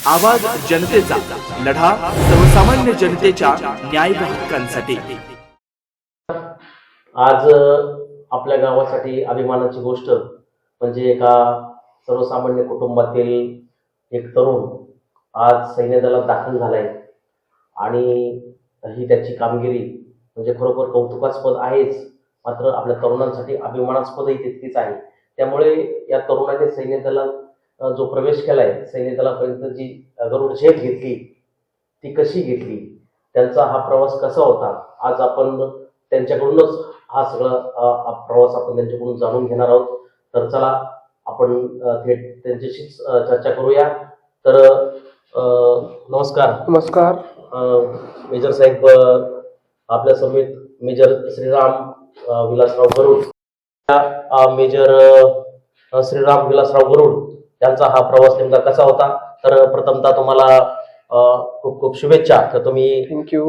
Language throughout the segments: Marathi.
आवाज जनतेचा, लढा सर्वसामान्य जनतेच्या न्याय व हक्कांसाठी। आज आपल्या गावासाठी अभिमानाची गोष्ट म्हणजे एका सर्वसामान्य कुटुंबातील एक तरुण आज सैन्य दलात दाखल झालाय आणि ही त्याची कामगिरी म्हणजे खरोखर कौतुकास्पद आहेच, मात्र आपल्या तरुणांसाठी अभिमानास्पदही तितकीच आहे। त्यामुळे या तरुणाने सैन्य दलात जो प्रवेश केलाय, सैन्य दलापर्यंत जी गरुड झेप घेतली ती कशी घेतली, त्यांचा हा प्रवास कसा होता, आज आपण त्यांच्याकडूनच हा सगळा प्रवास आपण त्यांच्याकडून जाणून घेणार आहोत। तर चला आपण थेट त्यांच्याशीच चर्चा करूया। तर नमस्कार। नमस्कार मेजर साहेब, आपल्या समेत मेजर श्रीराम विलासराव गरुड, मेजर श्रीराम विलासराव गरुड यांचा हा प्रवास नेमका कसा होता। तर प्रथमतः तुम्हाला खूप खूप शुभेच्छा। तर तुम्ही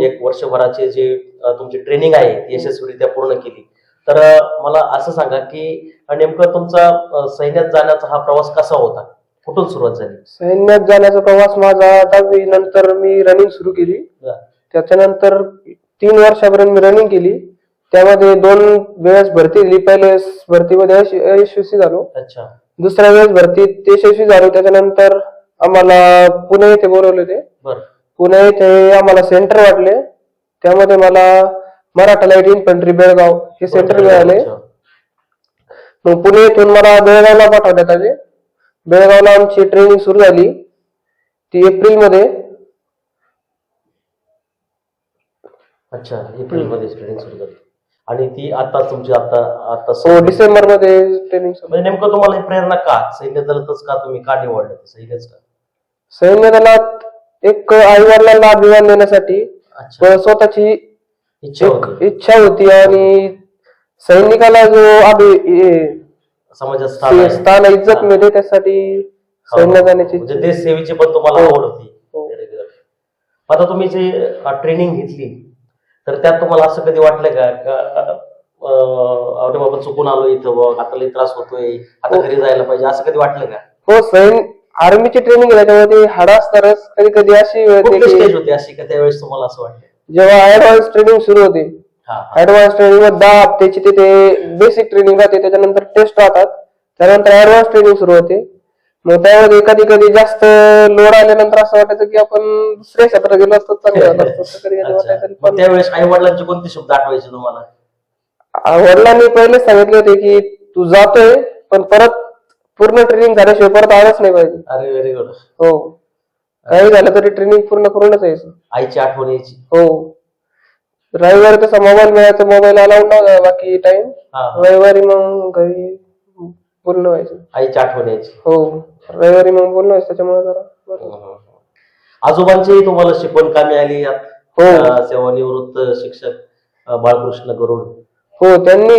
एक वर्षभराचे जे तुमची ट्रेनिंग आहे ती यशस्वीरित्या पूर्ण केली। तर मला असं सांगा की नेमकं तुमचा सैन्यात जाण्याचा हा प्रवास कसा होता, कुठून सुरुवात झाली? सैन्यात जाण्याचा प्रवास माझा 10वी नंतर मी रनिंग सुरू केली। त्याच्यानंतर 3 वर्षापर्यंत मी रनिंग केली। त्यामध्ये 2 वेळेस भरती दिली। पहिल्या भरतीमध्ये यशस्वी झालो। अच्छा। दुसऱ्या वेळेस भरतीत यशस्वी झालो। त्याच्यानंतर आम्हाला पुणे येथे बोलवले होते। पुणे येथे आम्हाला सेंटर वाटले, त्यामध्ये मला मराठा लाईट इन्फंट्री बेळगाव हे सेंटर मिळाले। मग पुणे येथून मला बेळगावला पाठवण्यात आले। बेळगावला आमची ट्रेनिंग सुरू झाली ती एप्रिल मध्ये। अच्छा, एप्रिल मध्ये ट्रेनिंग सुरू झाली आणि ती आता तुमची आता डिसेंबर मध्ये ट्रेनिंग सुरू। म्हणजे नेमकं तुम्हाला ही प्रेरणा का, सैन्य दलातच का तुम्ही का निवडलं सैन्यच का? सैन्य दलात एक आई वडिलांना अभिमान देण्यासाठी, स्वतःची इच्छा होती आणि सैनिकाला जो समाजात स्थान इज्जत मिळते त्यासाठी सैन्य जाण्याची म्हणजे देश सेवेची पण तुम्हाला आवड होती। आता तुम्ही जी ट्रेनिंग घेतली तर त्यात तुम्हाला असं कधी वाटलं का अरे बाबा चुकून आलो इथं, आता लई त्रास होतोय, आता घरी जायला पाहिजे, असं कधी वाटलं का? हो, आर्मीची ट्रेनिंग घेण्यामध्ये हाडासतरच कधी कधी अशी स्टेज होती अशी का त्यावेळेस तुम्हाला असं वाटलं? जेव्हा ऍडव्हान्स ट्रेनिंग सुरू होते, ऍडव्हान्स ट्रेनिंग मध्ये 10 हप्त्याची तिथे बेसिक ट्रेनिंग राहते, त्याच्यानंतर टेस्ट राहतात, त्यानंतर ऍडव्हान्स ट्रेनिंग सुरू होते। मग त्यामध्ये कधी कधी जास्त लोड आल्यानंतर असं वाटायचं की आपण दुसऱ्या क्षेत्रात गेलो असतो चांगलं झालं असतं, कधी कधी वाटायचं। पण त्यावेळेस आई वडिलांचे कोणते शब्द आठवायचे तुम्हाला? वडिलांनी पहिले सांगितले होते की तू जातोय पण परत पूर्ण ट्रेनिंग झाल्याशिवाय परत आलंच नाही पाहिजे। अरे व्हेरी गुड। हो, काही झालं तरी ट्रेनिंग पूर्ण करूनच यायचं। आईची आठवण यायची? हो, रविवारी तसा मोबाईल मिळायचा, मोबाईल अलाउड नव्हता बाकी टाइम, रविवारी मग घरी बोलणं व्हायचं, आईची आठवण यायची। हो, रविवारी मग बोलणं व्हायचं, त्याच्यामुळे जरा। आजोबांची तुम्हाला शिकवण का मिळाली? हो, सेवानिवृत्त शिक्षक बाळकृष्ण गरुड, हो, त्यांनी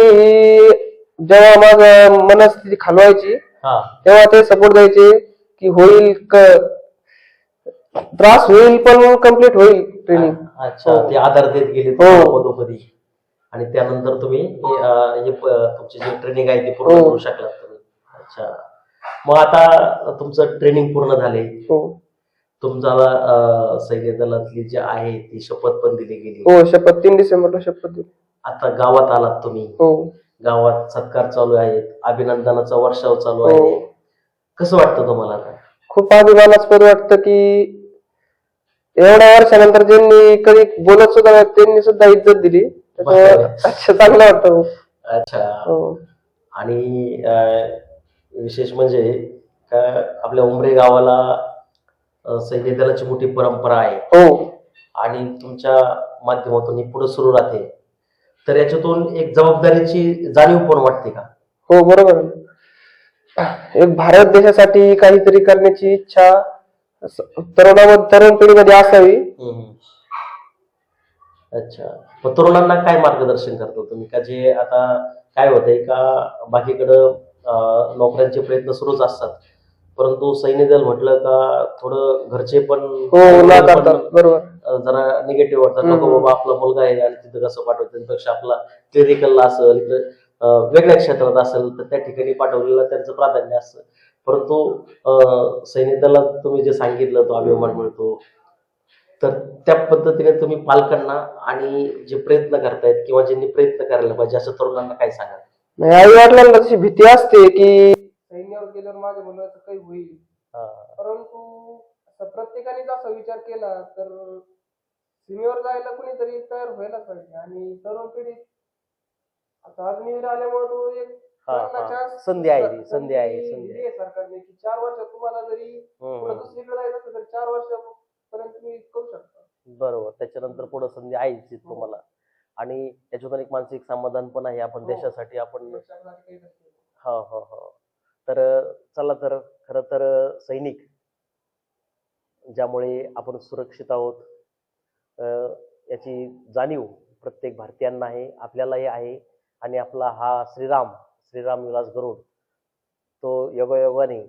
जेव्हा माझं मनस्थिती खालवायची तेव्हा ते सपोर्ट द्यायचे की होईल, त्रास होईल पण कम्प्लीट होईल ट्रेनिंग। अच्छा, ते आधार देत गेले पदोपदी आणि त्यानंतर तुम्ही तुमची जी ट्रेनिंग आहे ती पूर्ण करू शकलात तुम्ही। अच्छा, मग आता तुमचं ट्रेनिंग पूर्ण झाले, तुमचा सैन्य दलातली जी आहे ती शपथ पण दिली गेली। हो, शपथ 3 डिसेंबरला शपथ दिली। आता गावात आलात तुम्ही, गावात सत्कार चालू आहे, अभिनंदनाचा वर्षाव चालू आहे, कसं वाटतं तुम्हाला आता? खूप अभिमानास्पद वाटतं की एवढ्या वर्षानंतर ज्यांनी कधी बोलत सुद्धा नाही त्यांनी सुद्धा इज्जत दिली, चांगलं वाटतं। अच्छा, आणि विशेष म्हणजे आपल्या उमरे गावाला सैन्य दलाची मोठी परंपरा आहे। हो, आणि तुमच्या माध्यमातून ही पुढे सुरू राहते, तर याच्यातून एक जबाबदारीची जाणीव पण वाटते का? हो, बरोबर। एक भारत देशासाठी काहीतरी करण्याची इच्छा तरुण पिढीमध्ये असावी। अच्छा, मग तरुणांना काय मार्गदर्शन करतो तुम्ही का? जे आता काय होतंय का बाकीकडं नोकऱ्यांचे प्रयत्न सुरूच असतात, परंतु सैन्य दल म्हटलं का थोडं घरचे पण जरा निगेटिव्ह वाटतात, नको बाबा आपला मुलगा आहे आणि तिथं कसं पाठवायचं, त्यापेक्षा आपला क्लिनिकलला असेल, वेगळ्या क्षेत्रात असेल तर त्या ठिकाणी पाठवलेलं त्यांचं प्राधान्य असतं। परंतु सैनिक दलात तुम्ही जे सांगितलं तो अभिमान मिळतो, तर त्या पद्धतीने तुम्ही पालकांना आणि जे प्रयत्न करतायत किंवा ज्यांनी प्रयत्न करायला पाहिजे अशा तरुणांना काय सांगाल? नाही, आई वडिलांना तशी भीती असते की सैन्यावर गेल्यावर माझ्या मुलाचं काही होईल, परंतु असं प्रत्येकाने असा विचार केला तर सीमेवर जायला कुणीतरी तयार व्हायलाच पाहिजे. आणि तरुण पिढीत आता अग्निवीर आल्यामुळे तो एक संधी आहे सरकारने की 4 वर्ष तुम्हाला जरी पुढे दुसरीकडे जायचं असेल तर 4 वर्षापर्यंत तुम्ही करू शकता. बरोबर. त्याच्यानंतर पुढे संधी आहेच तुम्हाला. आणि त्याच्यातून एक मानसिक समाधान पण आहे. आपण देशासाठी आपण हो. तर चला, तर खरं तर सैनिक ज्यामुळे आपण सुरक्षित आहोत याची जाणीव प्रत्येक भारतीयांना आहे, आपल्यालाही आहे. आणि आपला हा श्रीराम विलास गरुड तो योगायोगाने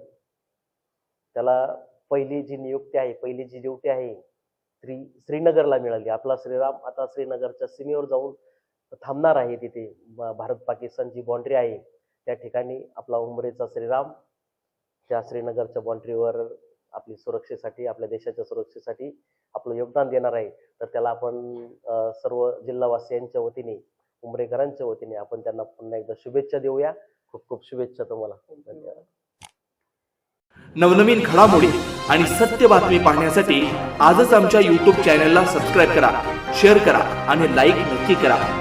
त्याला पहिली जी नियुक्ती आहे, पहिली जी ड्युटी आहे श्रीनगरला मिळाली. आपला श्रीराम आता श्रीनगरच्या सीमेवर जाऊन थांबणार आहे. तिथे भारत पाकिस्तानची बाउंड्री आहे, त्या ठिकाणी आपला उमरेचा श्रीराम त्या श्रीनगरच्या बाउंड्रीवर आपली सुरक्षेसाठी, आपल्या देशाच्या सुरक्षेसाठी आपलं योगदान देणार आहे. तर त्याला आपण सर्व जिल्हावासियांच्या वतीने, उमरेकरांच्या वतीने आपण त्यांना पुन्हा एकदा शुभेच्छा देऊया. खूप खूप शुभेच्छा तुम्हाला. धन्यवाद. नवनवीन घडामोडी आणि सत्य बातमी पाहण्यासाठी आजच आमच्या YouTube चॅनलला सबस्क्राईब करा, शेअर करा आणि लाईक नक्की करा.